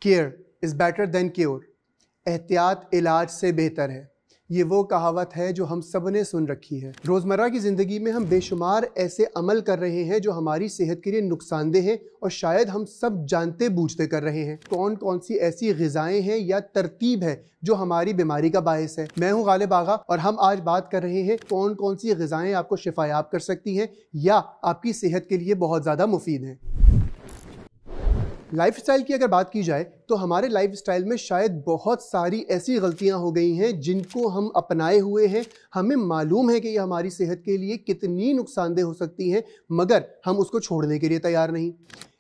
Care is better than cure, एहतियात इलाज से बेहतर है। ये वो कहावत है जो हम सब ने सुन रखी है। रोज़मर्रा की ज़िंदगी में हम बेशुमार ऐसे अमल कर रहे हैं जो हमारी सेहत के लिए नुकसानदेह हैं और शायद हम सब जानते बूझते कर रहे हैं। कौन कौन सी ऐसी ग़िज़ाएँ हैं या तरतीब है जो हमारी बीमारी का बायस है। मैं हूँ गालिब आगा और हम आज बात कर रहे हैं कौन कौन सी ग़िज़ाएँ आपको शिफायाब कर सकती हैं या आपकी सेहत के लिए बहुत ज़्यादा मुफीद हैं। लाइफस्टाइल की अगर बात की जाए तो हमारे लाइफस्टाइल में शायद बहुत सारी ऐसी गलतियां हो गई हैं जिनको हम अपनाए हुए हैं। हमें मालूम है कि ये हमारी सेहत के लिए कितनी नुकसानदेह हो सकती हैं, मगर हम उसको छोड़ने के लिए तैयार नहीं।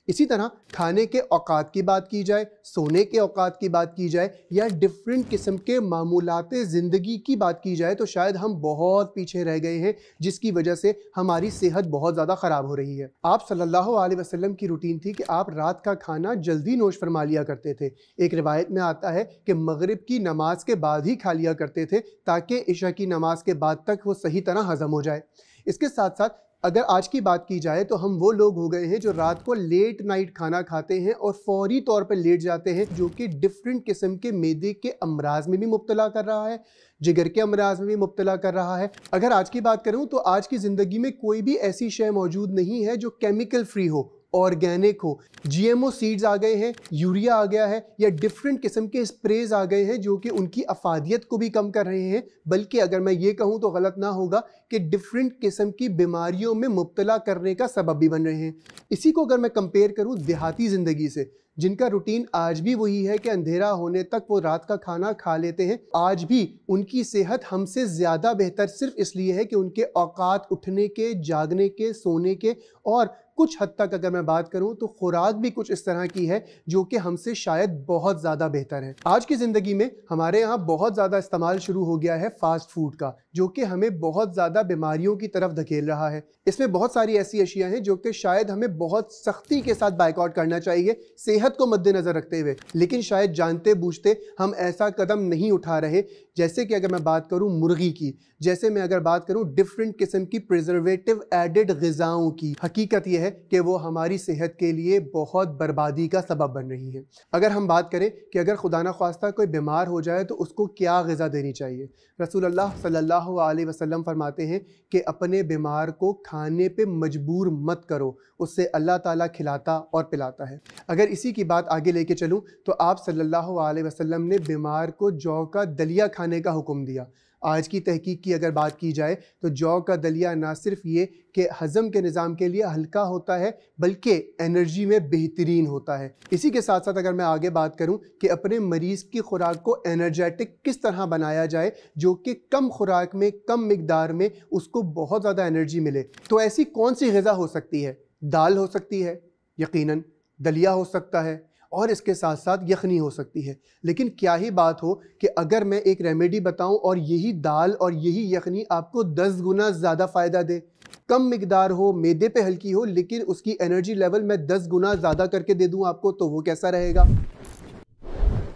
इसी तरह खाने के औकात की बात की जाए, सोने के औकात की बात की जाए या डिफरेंट किस्म के मामूलाते ज़िंदगी की बात की जाए तो शायद हम बहुत पीछे रह गए हैं, जिसकी वजह से हमारी सेहत बहुत ज़्यादा ख़राब हो रही है। आप सल्लल्लाहु अलैहि वसल्लम की रूटीन थी कि आप रात का खाना जल्दी नोश फरमा लिया करते थे। एक रिवायत में आता है कि मगरिब की नमाज के बाद ही खा लिया करते थे ताकि इशा की नमाज के बाद तक वो सही तरह हज़म हो जाए। इसके साथ साथ अगर आज की बात की जाए तो हम वो लोग हो गए हैं जो रात को लेट नाइट खाना खाते हैं और फौरी तौर पर लेट जाते हैं, जो कि डिफरेंट किस्म के मैदे के अमराज में भी मुब्तला कर रहा है, जिगर के अमराज में भी मुब्तला कर रहा है। अगर आज की बात करूं तो आज की ज़िंदगी में कोई भी ऐसी शय मौजूद नहीं है जो केमिकल फ्री हो, ऑर्गेनिक हो। जीएमओ सीड्स आ गए हैं, यूरिया आ गया है या डिफरेंट किस्म के स्प्रेज आ गए हैं जो कि उनकी अफादियत को भी कम कर रहे हैं, बल्कि अगर मैं ये कहूँ तो गलत ना होगा कि डिफरेंट किस्म की बीमारियों में मुब्तला करने का सबब भी बन रहे हैं। इसी को अगर मैं कंपेयर करूँ देहाती ज़िंदगी से, जिनका रूटीन आज भी वही है कि अंधेरा होने तक वो रात का खाना खा लेते हैं, आज भी उनकी सेहत हमसे ज़्यादा बेहतर सिर्फ इसलिए है कि उनके औकात उठने के, जागने के, सोने के और कुछ हद तक अगर मैं बात करूं तो खुराक भी कुछ इस तरह की है जो कि हमसे शायद बहुत ज़्यादा बेहतर है। आज की ज़िंदगी में हमारे यहाँ बहुत ज़्यादा इस्तेमाल शुरू हो गया है फास्ट फूड का, जो कि हमें बहुत ज़्यादा बीमारियों की तरफ धकेल रहा है। इसमें बहुत सारी ऐसी अशिया हैं जो कि शायद हमें बहुत सख्ती के साथ बाइकआउट करना चाहिए सेहत को मद्देनज़र रखते हुए, लेकिन शायद जानते बूझते हम ऐसा कदम नहीं उठा रहे। जैसे कि अगर मैं बात करूँ मुर्गी की, जैसे मैं अगर बात करूँ डिफरेंट किस्म की प्रिजर्वेटिव एडेड ग़िज़ाओं की, हकीकत यह है कि वो हमारी सेहत के लिए बहुत बर्बादी का सबब बन रही है। अगर हम बात करें कि अगर खुदा न ख्वास्ता कोई बीमार हो जाए तो उसको क्या ग़िज़ा देनी चाहिए, रसूलुल्लाह सल्लल्लाहु अलैहि वसल्लम फरमाते हैं कि अपने बीमार को खाने पे मजबूर मत करो, उससे अल्लाह ताला खिलाता और पिलाता है। अगर इसी की बात आगे लेके चलूँ तो आप सल्लल्लाहु अलैहि वसल्लम ने बीमार को जौ का दलिया खाने का हुक्म दिया। आज की तहकीक की अगर बात की जाए तो जौ का दलिया ना सिर्फ ये कि हज़म के निज़ाम के लिए हल्का होता है, बल्कि एनर्जी में बेहतरीन होता है। इसी के साथ साथ अगर मैं आगे बात करूं कि अपने मरीज़ की खुराक को एनर्जेटिक किस तरह बनाया जाए जो कि कम खुराक में, कम मिकदार में उसको बहुत ज़्यादा एनर्जी मिले, तो ऐसी कौन सी ग़िज़ा हो सकती है? दाल हो सकती है, यकीनन दलिया हो सकता है और इसके साथ साथ यखनी हो सकती है। लेकिन क्या ही बात हो कि अगर मैं एक रेमेडी बताऊं और यही दाल और यही यखनी आपको 10 गुना ज़्यादा फ़ायदा दे, कम मिकदार हो, मैदे पे हल्की हो, लेकिन उसकी एनर्जी लेवल मैं 10 गुना ज़्यादा करके दे दूं आपको, तो वो कैसा रहेगा?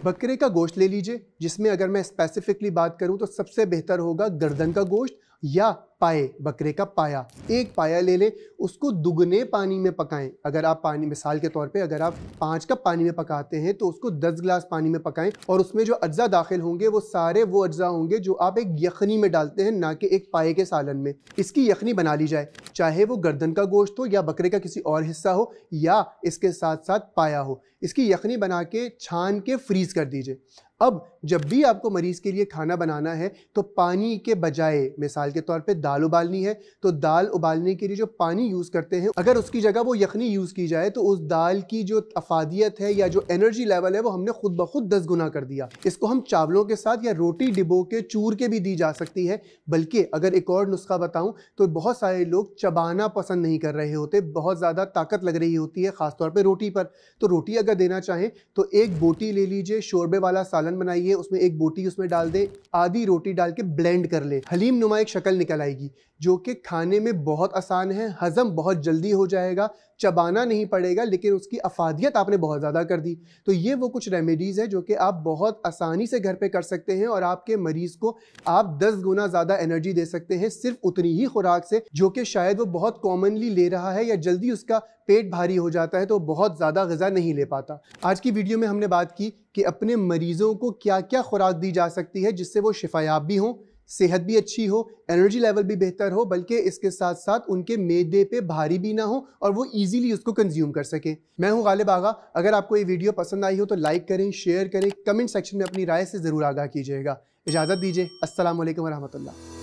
बकरे का गोश्त ले लीजिए, जिसमें अगर मैं स्पेसिफिकली बात करूं तो सबसे बेहतर होगा गर्दन का गोश्त या पाए, बकरे का पाया। एक पाया ले लें, उसको दुगने पानी में पकाएं। अगर आप पानी, मिसाल के तौर पे अगर आप 5 कप पानी में पकाते हैं तो उसको 10 गिलास पानी में पकाएं और उसमें जो अज्जा दाखिल होंगे वो सारे वो अज्जा होंगे जो आप एक यखनी में डालते हैं, ना कि एक पाए के सालन में। इसकी यखनी बना ली जाए, चाहे वो गर्दन का गोश्त हो या बकरे का किसी और हिस्सा हो या इसके साथ साथ पाया हो। इसकी यखनी बना के छान के फ्रीज़ कर दीजिए। अब जब भी आपको मरीज़ के लिए खाना बनाना है तो पानी के बजाय, मिसाल के तौर पे दाल उबालनी है तो दाल उबालने के लिए जो पानी यूज़ करते हैं, अगर उसकी जगह वो यखनी यूज़ की जाए तो उस दाल की जो अफादियत है या जो एनर्जी लेवल है वो हमने खुद ब खुद 10 गुना कर दिया। इसको हम चावलों के साथ या रोटी डिबो के चूर के भी दी जा सकती है। बल्कि अगर एक और नुस्खा बताऊँ तो बहुत सारे लोग चबाना पसंद नहीं कर रहे होते, बहुत ज़्यादा ताकत लग रही होती है ख़ासतौर पर रोटी पर। तो रोटी अगर देना चाहें तो एक बोटी ले लीजिए, शोरबे वाला सालन बनाइए, उसमें एक बोटी उसमें डाल दें, आधी रोटी डाल के ब्लेंड कर ले, हलीम नुमा एक शक्ल निकल आएगी। आएगी, जो कि खाने में बहुत आसान है, हज़म बहुत जल्दी हो जाएगा, चबाना नहीं पड़ेगा, लेकिन उसकी अफादियत आपने बहुत ज़्यादा कर दी। तो ये वो कुछ रेमेडीज़ हैं जो कि आप बहुत आसानी से घर पे कर सकते हैं और आपके मरीज़ को आप 10 गुना ज़्यादा एनर्जी दे सकते हैं सिर्फ उतनी ही खुराक से, जो कि शायद वो बहुत कॉमनली ले रहा है या जल्दी उसका पेट भारी हो जाता है तो बहुत ज़्यादा ग़िज़ा नहीं ले पाता। आज की वीडियो में हमने बात की कि अपने मरीज़ों को क्या क्या खुराक दी जा सकती है जिससे वो शिफायाब भी हों, सेहत भी अच्छी हो, एनर्जी लेवल भी बेहतर हो, बल्कि इसके साथ साथ उनके मैदे पे भारी भी ना हो और वो इजीली उसको कंज्यूम कर सकें। मैं हूं गालिब आगा। अगर आपको ये वीडियो पसंद आई हो तो लाइक करें, शेयर करें, कमेंट सेक्शन में अपनी राय से ज़रूर आगाह कीजिएगा। इजाज़त दीजिए। अस्सलाम वालेकुम व रहमतुल्लाह।